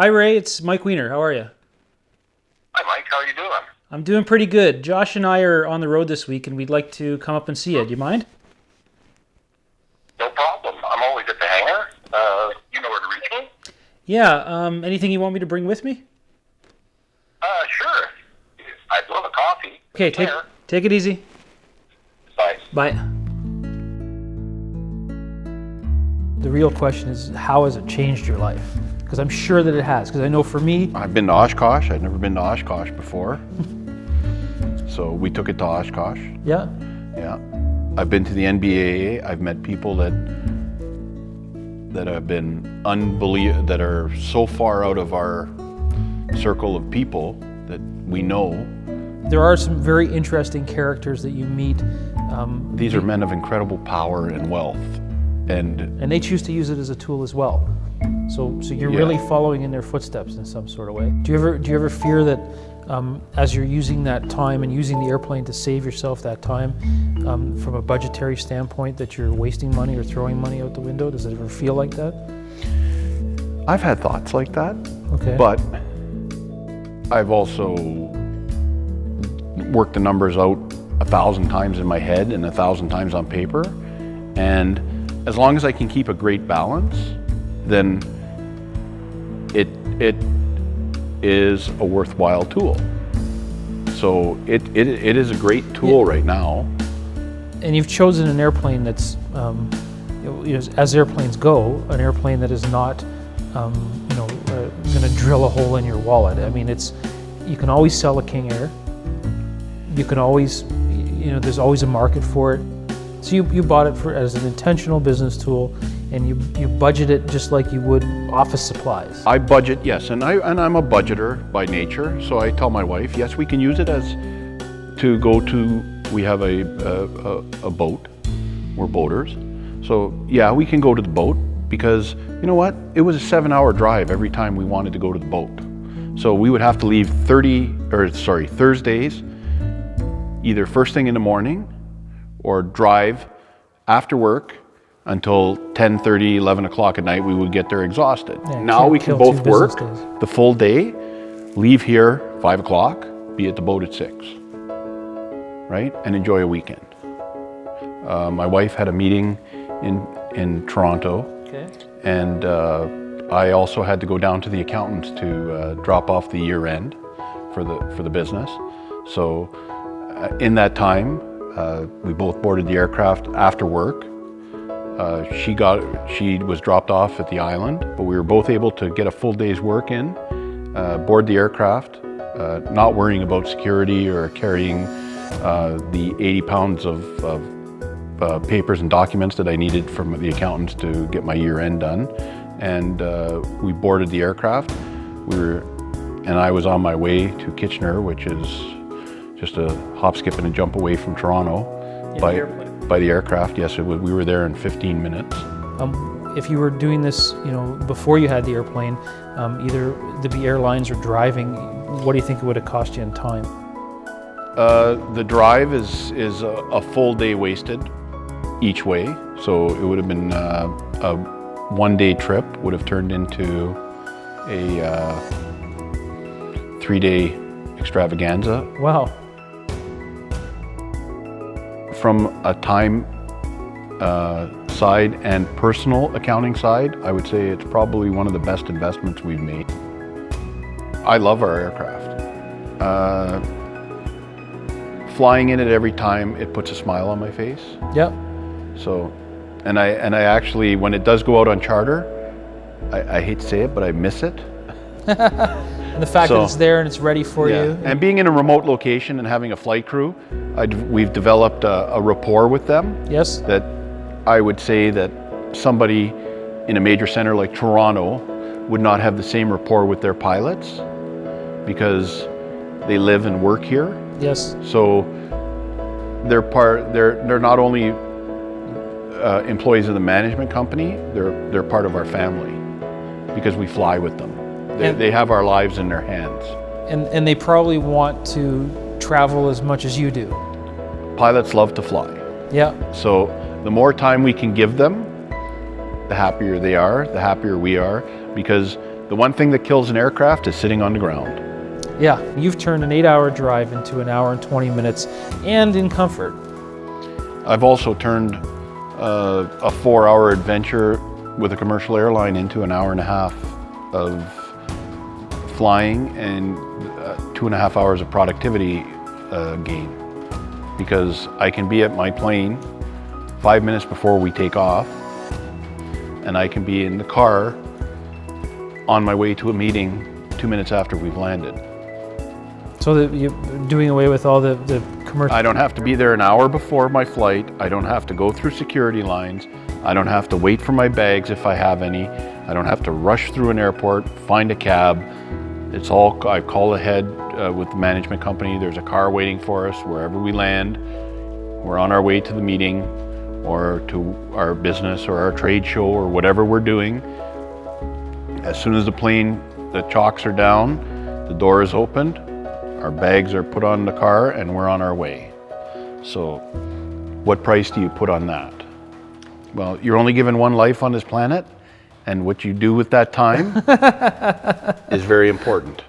Hi, Ray. It's Mike Wiener. How are you? Hi, Mike. How are you doing? I'm doing pretty good. Josh and I are on the road this week, and we'd like to come up and see you. Do you mind? No problem. I'm always at the hangar. You know where to reach me? Yeah. Anything you want me to bring with me? Sure. I'd love a coffee. Okay. Take it easy. Bye. Bye. The real question is, how has it changed your life? Because I'm sure that it has. Because I know for me, I've been to Oshkosh. I'd never been to Oshkosh before. So we took it to Oshkosh. yeah. Yeah. I've been to the NBAA. I've met people that have been that are so far out of our circle of people that we know. There are some very interesting characters that you meet. These are men of incredible power and wealth. And they choose to use it as a tool as well. So you're really following in their footsteps in some sort of way. Do you ever fear that as you're using that time and using the airplane to save yourself that time from a budgetary standpoint, that you're wasting money or throwing money out the window? Does it ever feel like that? I've had thoughts like that. Okay. But I've also worked the numbers out 1,000 times in my head and 1,000 times on paper. And as long as I can keep a great balance, then it is a worthwhile tool. So it is a great tool right now. And you've chosen an airplane that's, as airplanes go, an airplane that is not, going to drill a hole in your wallet. I mean, you can always sell a King Air. You can always, there's always a market for it. So you bought it as an intentional business tool, and you budget it just like you would office supplies. I budget, yes, and I'm a budgeter by nature. So I tell my wife, yes, we can use it to go to. We have a boat. We're boaters, so yeah, we can go to the boat because you know what? It was a 7-hour drive every time we wanted to go to the boat. So we would have to leave Thursdays, either first thing in the morning, or drive after work until 10:30, 11 o'clock at night. We would get there exhausted. Yeah, now we can both work days. the full day, leave here 5 o'clock, be at the boat at 6, right? And enjoy a weekend. My wife had a meeting in Toronto. Okay. And I also had to go down to the accountants to drop off the year end for the business. So in that time, we both boarded the aircraft after work. She was dropped off at the island, but we were both able to get a full day's work in, board the aircraft, not worrying about security or carrying the 80 pounds of papers and documents that I needed from the accountants to get my year end done. And we boarded the aircraft. And I was on my way to Kitchener, which is just a hop, skip, and a jump away from Toronto by the aircraft. Yes, we were there in 15 minutes. If you were doing this, before you had the airplane, either the airlines or driving, what do you think it would have cost you in time? The drive is a full day wasted each way. So it would have been a one-day trip would have turned into a 3-day extravaganza. Wow. From a time side and personal accounting side, I would say it's probably one of the best investments we've made. I love our aircraft. Flying in it every time, it puts a smile on my face. Yep. So, and I actually, when it does go out on charter, I hate to say it, but I miss it. And the fact that it's there and it's ready for you. And being in a remote location and having a flight crew, we've developed a rapport with them. Yes. That I would say that somebody in a major center like Toronto would not have the same rapport with their pilots because they live and work here. Yes. So they're not only employees of the management company, they're part of our family because we fly with them. They have our lives in their hands. And they probably want to travel as much as you do. Pilots love to fly. Yeah. So the more time we can give them, the happier they are, the happier we are, because The one thing that kills an aircraft is sitting on the ground. Yeah, you've turned an 8-hour drive into an hour and 20 minutes, and in comfort. I've also turned a 4-hour adventure with a commercial airline into an hour and a half of flying and 2.5 hours of productivity gain. Because I can be at my plane 5 minutes before we take off, and I can be in the car on my way to a meeting 2 minutes after we've landed. So that you're doing away with all the commercial... I don't have to be there an hour before my flight. I don't have to go through security lines. I don't have to wait for my bags if I have any. I don't have to rush through an airport, find a cab. It's all, I call ahead with the management company. There's a car waiting for us wherever we land. We're on our way to the meeting or to our business or our trade show or whatever we're doing. As soon as the chocks are down, the door is opened, our bags are put on the car, and we're on our way. So what price do you put on that? Well, you're only given one life on this planet, and what you do with that time is very important.